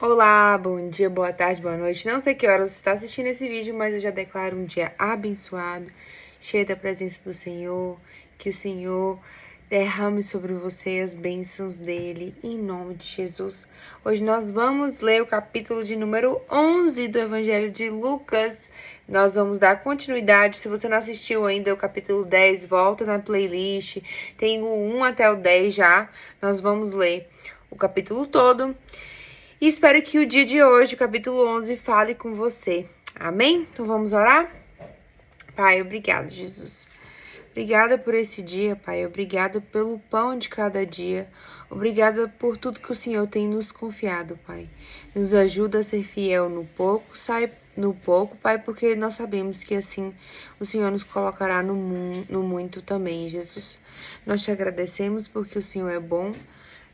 Olá, bom dia, boa tarde, boa noite. Não sei que horas você está assistindo esse vídeo, mas eu já declaro um dia abençoado, cheio da presença do Senhor. Que o Senhor derrame sobre você as bênçãos dele, em nome de Jesus. Hoje nós vamos ler o capítulo de número 11 do Evangelho de Lucas. Nós vamos dar continuidade. Se você não assistiu ainda o capítulo 10, volta na playlist. Tem o 1 até o 10 já. Nós vamos ler o capítulo todo. E espero que o dia de hoje, capítulo 11, fale com você. Amém? Então vamos orar? Pai, obrigado, Jesus. Obrigada por esse dia, Pai. Obrigada pelo pão de cada dia. Obrigada por tudo que o Senhor tem nos confiado, Pai. Nos ajuda a ser fiel no pouco, sai no pouco, Pai, porque nós sabemos que assim o Senhor nos colocará no muito também, Jesus. Nós te agradecemos porque o Senhor é bom.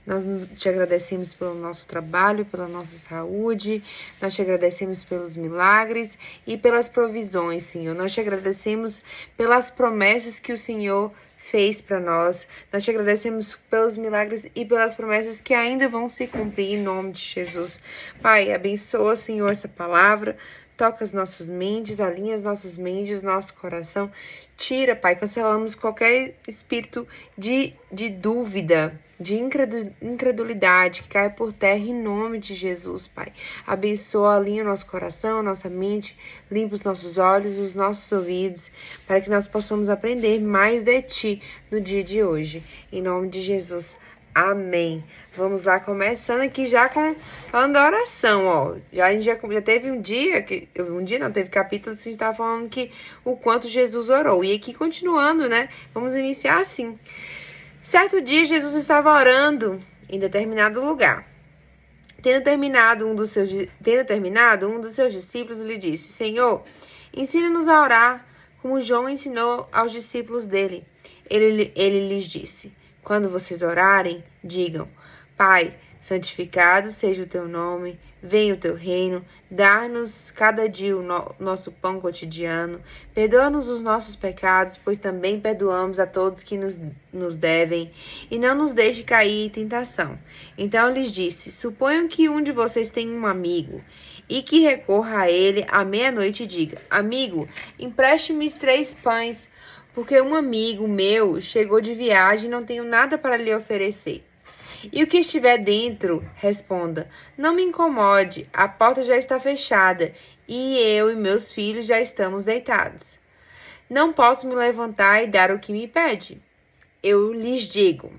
Nós te agradecemos pelo nosso trabalho, pela nossa saúde, nós te agradecemos pelos milagres e pelas provisões, Senhor. Nós te agradecemos pelas promessas que o Senhor fez para nós. Nós te agradecemos pelos milagres e pelas promessas que ainda vão se cumprir em nome de Jesus. Pai, abençoa, Senhor, essa palavra. Toca as nossas mentes, alinha as nossas mentes, nosso coração. Tira, Pai, cancelamos qualquer espírito de dúvida, de incredulidade que cai por terra em nome de Jesus, Pai. Abençoa, alinha o nosso coração, nossa mente, limpa os nossos olhos, os nossos ouvidos, para que nós possamos aprender mais de Ti no dia de hoje. Em nome de Jesus. Amém. Vamos lá, começando aqui já falando da oração, ó. A gente já teve um dia, teve capítulo que a gente estava falando que o quanto Jesus orou. E aqui continuando, né? Vamos iniciar assim. Certo dia, Jesus estava orando em determinado lugar. Tendo terminado, um dos seus discípulos lhe disse: Senhor, ensina-nos a orar, como João ensinou aos discípulos dele. Ele lhes disse: Quando vocês orarem, digam: Pai, santificado seja o teu nome, venha o teu reino, dá-nos cada dia o nosso pão cotidiano, perdoa-nos os nossos pecados, pois também perdoamos a todos que nos devem, e não nos deixe cair em tentação. Então lhes disse: Suponham que um de vocês tem um amigo, e que recorra a ele à meia-noite e diga: Amigo, empreste-me 3 pães, porque um amigo meu chegou de viagem e não tenho nada para lhe oferecer. E o que estiver dentro, responda: Não me incomode, a porta já está fechada, e eu e meus filhos já estamos deitados. Não posso me levantar e dar o que me pede. Eu lhes digo: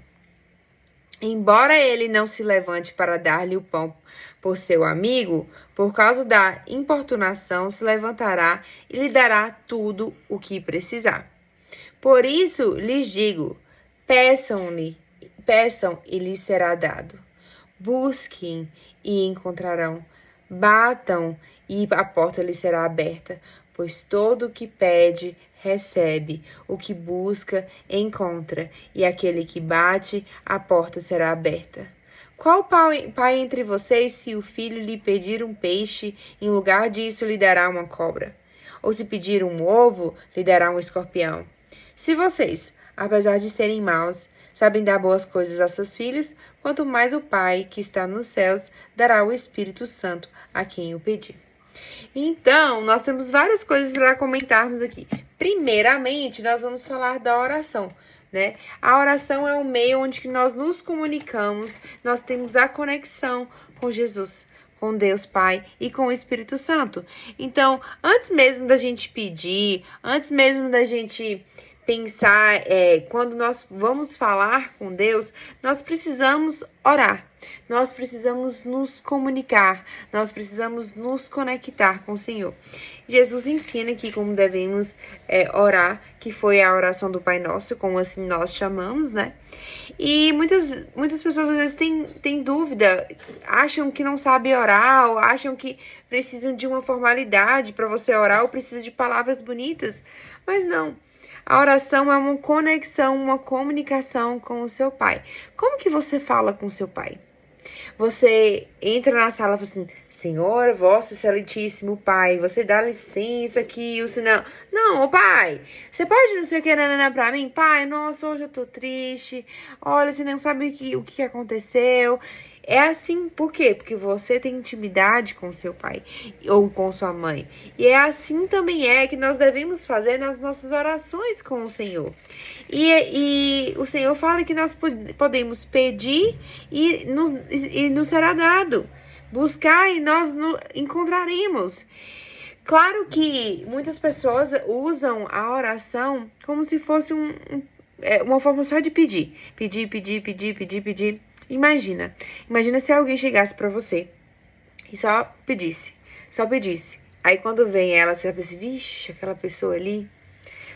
embora ele não se levante para dar-lhe o pão por seu amigo, por causa da importunação se levantará e lhe dará tudo o que precisar. Por isso lhes digo: peçam e lhes será dado. Busquem e encontrarão. Batam e a porta lhes será aberta. Pois todo o que pede, recebe. O que busca, encontra. E aquele que bate, a porta será aberta. Qual pai entre vocês, se o filho lhe pedir um peixe, em lugar disso lhe dará uma cobra? Ou se pedir um ovo, lhe dará um escorpião? Se vocês, apesar de serem maus, sabem dar boas coisas a seus filhos, quanto mais o Pai, que está nos céus, dará o Espírito Santo a quem o pedir. Então, nós temos várias coisas para comentarmos aqui. Primeiramente, nós vamos falar da oração, né? A oração é o meio onde que nós nos comunicamos, nós temos a conexão com Jesus, com Deus Pai e com o Espírito Santo. Então, antes mesmo da gente pedir, antes mesmo da gente pensar, quando nós vamos falar com Deus, nós precisamos orar, nós precisamos nos comunicar, nós precisamos nos conectar com o Senhor. Jesus ensina aqui como devemos orar, que foi a oração do Pai Nosso, como assim nós chamamos, né? E muitas pessoas às vezes têm dúvida, acham que não sabem orar, ou acham que precisam de uma formalidade para você orar, ou precisam de palavras bonitas, mas não. A oração é uma conexão, uma comunicação com o seu pai. Como que você fala com o seu pai? Você entra na sala e fala assim: Senhor, vosso excelentíssimo pai, você dá licença aqui, ou senão... Não, ô pai, você pode não sei o que, nanana, pra mim? Pai, nossa, hoje eu tô triste. Olha, você não sabe o que aconteceu. É assim, por quê? Porque você tem intimidade com seu pai ou com sua mãe. E é assim também que nós devemos fazer nas nossas orações com o Senhor. E o Senhor fala que nós podemos pedir e nos será dado. Buscar e nós encontraremos. Claro que muitas pessoas usam a oração como se fosse uma forma só de pedir. Pedir. Imagina se alguém chegasse pra você e só pedisse. Aí quando vem ela, você vai pensar, vixe, aquela pessoa ali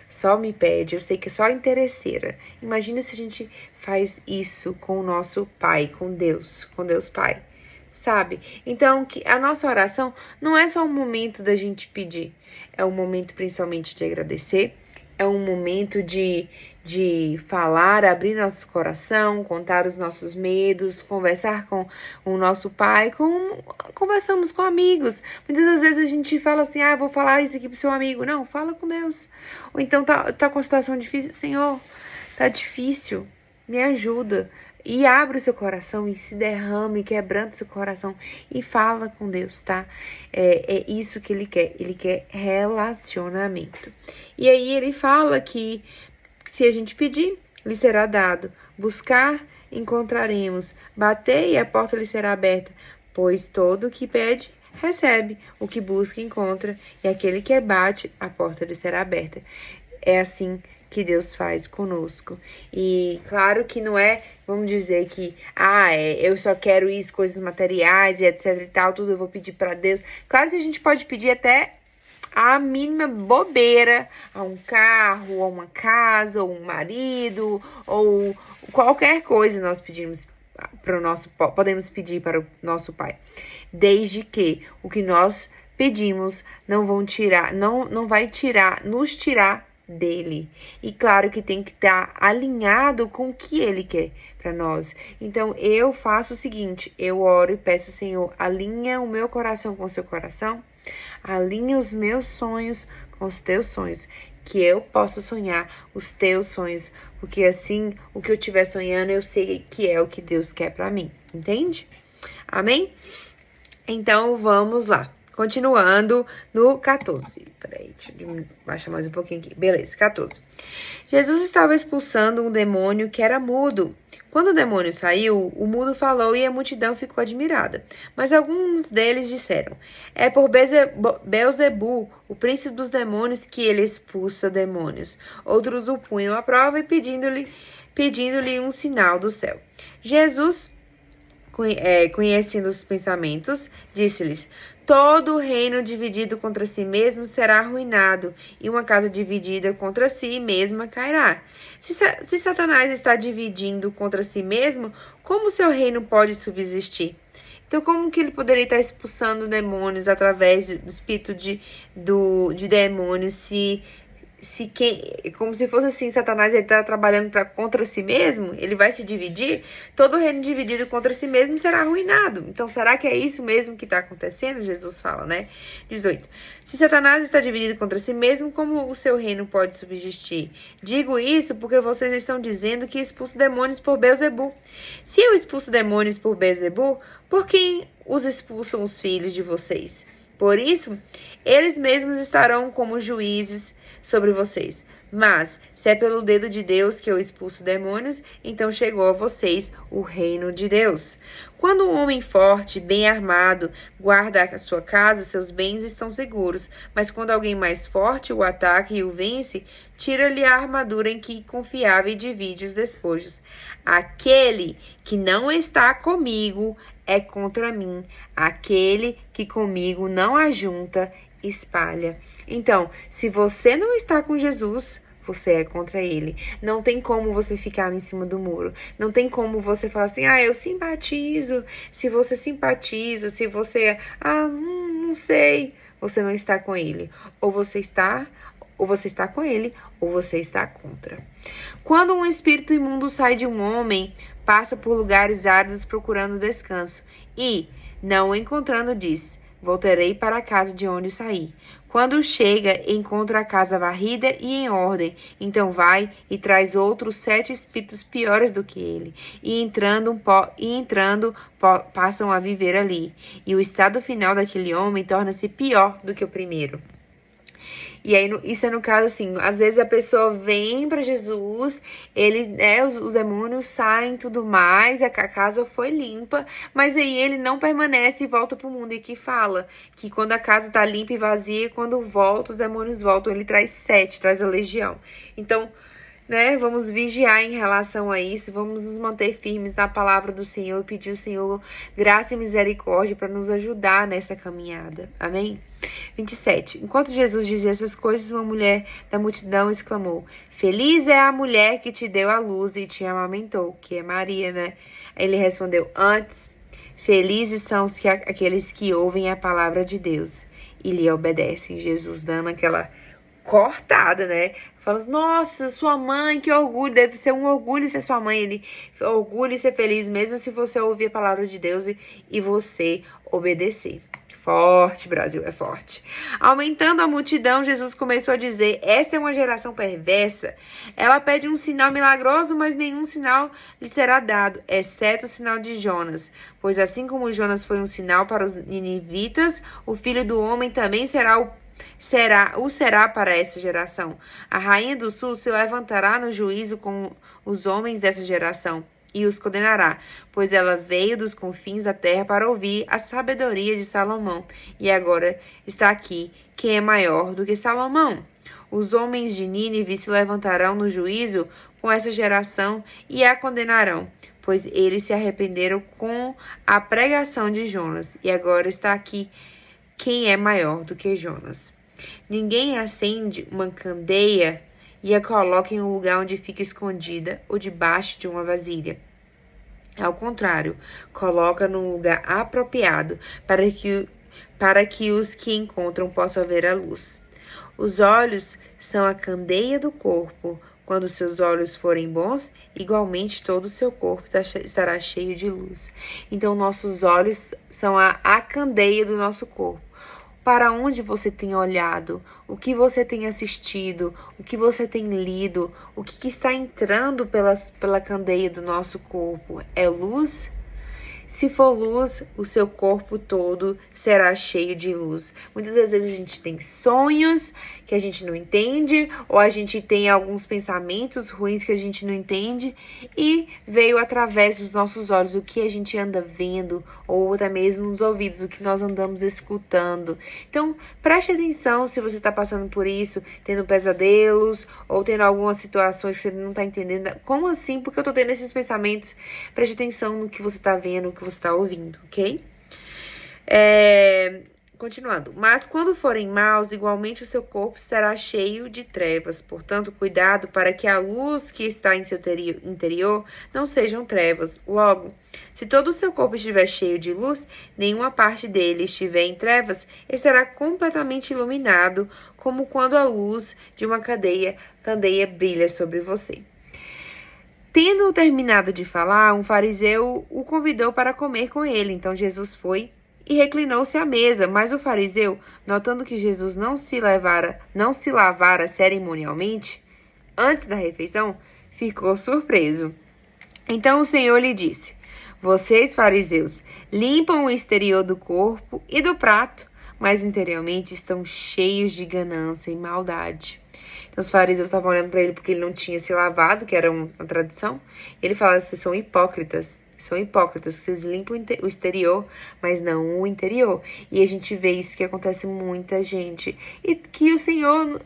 só me pede, eu sei que é só interesseira. Imagina se a gente faz isso com o nosso Pai, com Deus Pai. Sabe? Então, a nossa oração não é só um momento da gente pedir, é um momento principalmente de agradecer, é um momento de falar, abrir nosso coração, contar os nossos medos, conversar com o nosso pai, conversamos com amigos. Muitas das vezes a gente fala assim, vou falar isso aqui pro seu amigo. Não, fala com Deus. Ou então tá com a situação difícil, Senhor, tá difícil, me ajuda. E abre o seu coração e se derrame, quebrando o seu coração e fala com Deus, tá? É isso que ele quer relacionamento. E aí ele fala que se a gente pedir, lhe será dado. Buscar, encontraremos. Bater e a porta lhe será aberta. Pois todo o que pede, recebe. O que busca, encontra. E aquele que bate, a porta lhe será aberta. É assim que Deus faz conosco. E claro que não é, vamos dizer que, eu só quero isso, coisas materiais e etc e tal, tudo eu vou pedir para Deus. Claro que a gente pode pedir até a mínima bobeira, a um carro, a uma casa, ou um marido, ou qualquer coisa nós pedimos podemos pedir para o nosso Pai. Desde que o que nós pedimos não vai nos tirar dele. E claro que tem que estar alinhado com o que ele quer para nós. Então eu faço o seguinte, eu oro e peço, Senhor, alinha o meu coração com o seu coração, alinha os meus sonhos com os teus sonhos, que eu possa sonhar os teus sonhos, porque assim o que eu estiver sonhando eu sei que é o que Deus quer para mim, entende? Amém? Então vamos lá. Continuando no 14. Peraí, deixa eu baixar mais um pouquinho aqui. Beleza, 14. Jesus estava expulsando um demônio que era mudo. Quando o demônio saiu, o mudo falou e a multidão ficou admirada. Mas alguns deles disseram, é por Beelzebu, o príncipe dos demônios, que ele expulsa demônios. Outros o punham à prova e pedindo-lhe um sinal do céu. Jesus, conhecendo os pensamentos, disse-lhes, todo reino dividido contra si mesmo será arruinado, e uma casa dividida contra si mesma cairá. Se Satanás está dividindo contra si mesmo, como seu reino pode subsistir? Então, como que ele poderia estar expulsando demônios através do espírito de demônios, como se fosse assim, Satanás está trabalhando contra si mesmo, ele vai se dividir, todo reino dividido contra si mesmo será arruinado. Então, será que é isso mesmo que está acontecendo? Jesus fala, né? 18. Se Satanás está dividido contra si mesmo, como o seu reino pode subsistir? Digo isso porque vocês estão dizendo que expulso demônios por Beelzebu. Se eu expulso demônios por Beelzebu, por quem os expulsam os filhos de vocês? Por isso, eles mesmos estarão como juízes sobre vocês. Mas, se é pelo dedo de Deus que eu expulso demônios, então chegou a vocês o reino de Deus. Quando um homem forte, bem armado, guarda a sua casa, seus bens estão seguros. Mas quando alguém mais forte o ataca e o vence, tira-lhe a armadura em que confiava e divide os despojos. Aquele que não está comigo é contra mim. Aquele que comigo não ajunta, espalha. Então, se você não está com Jesus, você é contra ele. Não tem como você ficar em cima do muro. Não tem como você falar assim, eu simpatizo. Se você simpatiza, se você, não sei, você não está com ele. Ou você está com ele, ou você está contra. Quando um espírito imundo sai de um homem, passa por lugares áridos procurando descanso e, não o encontrando, diz, voltarei para a casa de onde saí. Quando chega, encontra a casa varrida e em ordem. Então vai e traz outros 7 espíritos piores do que ele. Passam a viver ali. E o estado final daquele homem torna-se pior do que o primeiro. E aí, isso é no caso assim, às vezes a pessoa vem para Jesus, os demônios saem e tudo mais, e a casa foi limpa, mas aí ele não permanece e volta pro mundo. E aqui fala que quando a casa tá limpa e vazia, quando volta, os demônios voltam, ele traz 7, traz a legião. Então, vamos vigiar em relação a isso, vamos nos manter firmes na palavra do Senhor e pedir ao Senhor graça e misericórdia para nos ajudar nessa caminhada. Amém? 27. Enquanto Jesus dizia essas coisas, uma mulher da multidão exclamou: Feliz é a mulher que te deu a luz e te amamentou, que é Maria, né? Ele respondeu: Antes, felizes são aqueles que ouvem a palavra de Deus e lhe obedecem. Jesus dando aquela cortada, né? Fala, nossa, sua mãe, que orgulho, deve ser um orgulho ser sua mãe. Ele orgulho ser feliz, mesmo se você ouvir a palavra de Deus e você obedecer. Forte, Brasil, é forte. Aumentando a multidão, Jesus começou a dizer: esta é uma geração perversa. Ela pede um sinal milagroso, mas nenhum sinal lhe será dado, exceto o sinal de Jonas. Pois assim como Jonas foi um sinal para os ninivitas, o Filho do Homem também será para essa geração. A rainha do sul se levantará no juízo com os homens dessa geração e os condenará, pois ela veio dos confins da terra para ouvir a sabedoria de Salomão, e agora está aqui quem é maior do que Salomão. Os homens de Nínive se levantarão no juízo com essa geração e a condenarão, pois eles se arrependeram com a pregação de Jonas, e agora está aqui quem é maior do que Jonas. Ninguém acende uma candeia e a coloca em um lugar onde fica escondida ou debaixo de uma vasilha. Ao contrário, coloca num lugar apropriado para que os que encontram possam ver a luz. Os olhos são a candeia do corpo. Quando seus olhos forem bons, igualmente todo o seu corpo estará cheio de luz. Então, nossos olhos são a candeia do nosso corpo. Para onde você tem olhado, o que você tem assistido, o que você tem lido, o que está entrando pela candeia do nosso corpo? É luz? Se for luz, o seu corpo todo será cheio de luz. Muitas das vezes a gente tem sonhos que a gente não entende, ou a gente tem alguns pensamentos ruins que a gente não entende, e veio através dos nossos olhos o que a gente anda vendo, ou até mesmo nos ouvidos, o que nós andamos escutando. Então, preste atenção se você está passando por isso, tendo pesadelos, ou tendo algumas situações que você não está entendendo. Como assim? Porque eu estou tendo esses pensamentos? Preste atenção no que você está vendo, no que você está ouvindo, ok? Continuando. Mas quando forem maus, igualmente o seu corpo estará cheio de trevas. Portanto, cuidado para que a luz que está em seu interior não sejam trevas. Logo, se todo o seu corpo estiver cheio de luz, nenhuma parte dele estiver em trevas, estará completamente iluminado, como quando a luz de uma candeia brilha sobre você. Tendo terminado de falar, um fariseu o convidou para comer com ele. Então Jesus foi e reclinou-se à mesa. Mas o fariseu, notando que Jesus não se lavara cerimonialmente antes da refeição, ficou surpreso. Então o Senhor lhe disse: Vocês, fariseus, limpam o exterior do corpo e do prato, mas interiormente estão cheios de ganância e maldade. Então os fariseus estavam olhando para ele porque ele não tinha se lavado, que era uma tradição. Ele fala: vocês são hipócritas. Vocês limpam o exterior, mas não o interior. E a gente vê isso que acontece com muita gente. E que o Senhor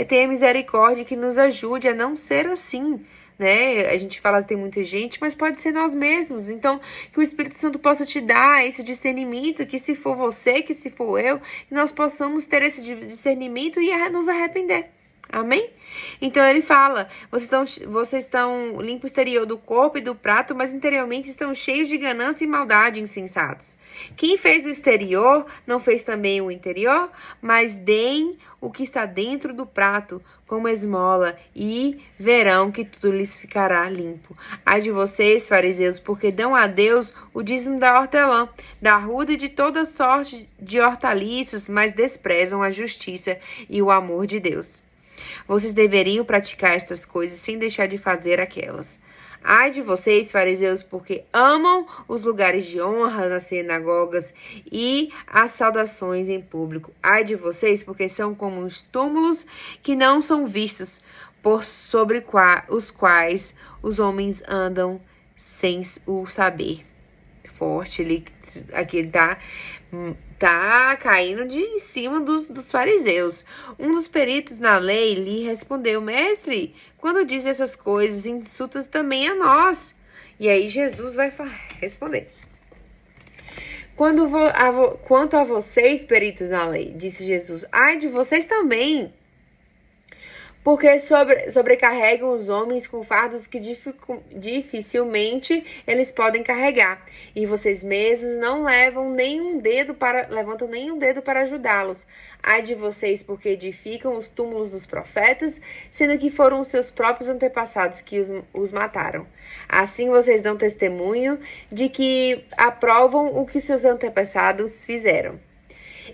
tenha misericórdia, que nos ajude a não ser assim, né? A gente fala que tem muita gente, mas pode ser nós mesmos. Então, que o Espírito Santo possa te dar esse discernimento, que se for você, que se for eu, que nós possamos ter esse discernimento e nos arrepender. Amém? Então ele fala, vocês estão limpo o exterior do corpo e do prato, mas interiormente estão cheios de ganância e maldade, insensatos. Quem fez o exterior não fez também o interior? Mas deem o que está dentro do prato como esmola e verão que tudo lhes ficará limpo. Ai de vocês, fariseus, porque dão a Deus o dízimo da hortelã, da arruda e de toda sorte de hortaliças, mas desprezam a justiça e o amor de Deus. Vocês deveriam praticar estas coisas sem deixar de fazer aquelas. Ai de vocês, fariseus, porque amam os lugares de honra nas sinagogas e as saudações em público. Ai de vocês, porque são como os túmulos que não são vistos, por sobre os quais os homens andam sem o saber. Forte, aqui ele tá caindo em cima dos fariseus. Um dos peritos na lei lhe respondeu: Mestre, quando diz essas coisas, insultas também a nós. E aí Jesus vai responder. Quanto a vocês, peritos na lei, disse Jesus, ai de vocês também, porque sobrecarregam os homens com fardos que dificilmente eles podem carregar. E vocês mesmos não levantam nenhum dedo para ajudá-los. Ai de vocês, porque edificam os túmulos dos profetas, sendo que foram os seus próprios antepassados que os mataram. Assim vocês dão testemunho de que aprovam o que seus antepassados fizeram.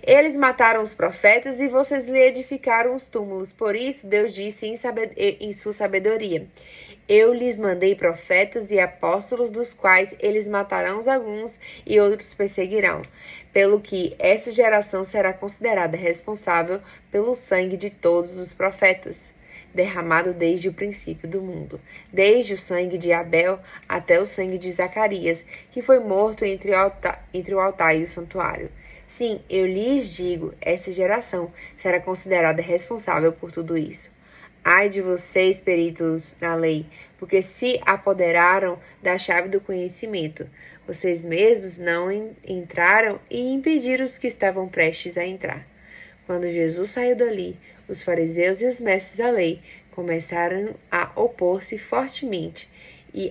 Eles mataram os profetas e vocês lhe edificaram os túmulos. Por isso, Deus disse em sua sabedoria: Eu lhes mandei profetas e apóstolos, dos quais eles matarão alguns e outros perseguirão. Pelo que essa geração será considerada responsável pelo sangue de todos os profetas, derramado desde o princípio do mundo, desde o sangue de Abel até o sangue de Zacarias, que foi morto entre o altar e o santuário. Sim, eu lhes digo, essa geração será considerada responsável por tudo isso. Ai de vocês, peritos na lei, porque se apoderaram da chave do conhecimento. Vocês mesmos não entraram e impediram os que estavam prestes a entrar. Quando Jesus saiu dali, os fariseus e os mestres da lei começaram a opor-se fortemente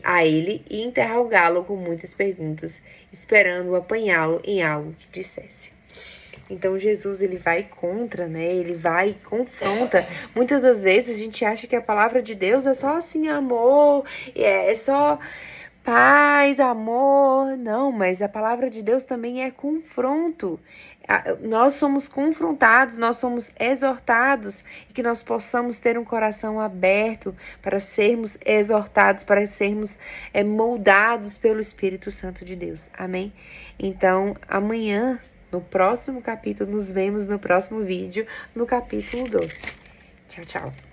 a ele e interrogá-lo com muitas perguntas, esperando apanhá-lo em algo que dissesse. Então Jesus, ele vai contra, né? Ele vai e confronta. Muitas das vezes a gente acha que a palavra de Deus é só assim, amor, é só paz, amor. Não, mas a palavra de Deus também é confronto. Nós somos confrontados, nós somos exortados e que nós possamos ter um coração aberto para sermos exortados, para sermos moldados pelo Espírito Santo de Deus. Amém? Então, amanhã, no próximo capítulo, nos vemos no próximo vídeo, no capítulo 12. Tchau, tchau.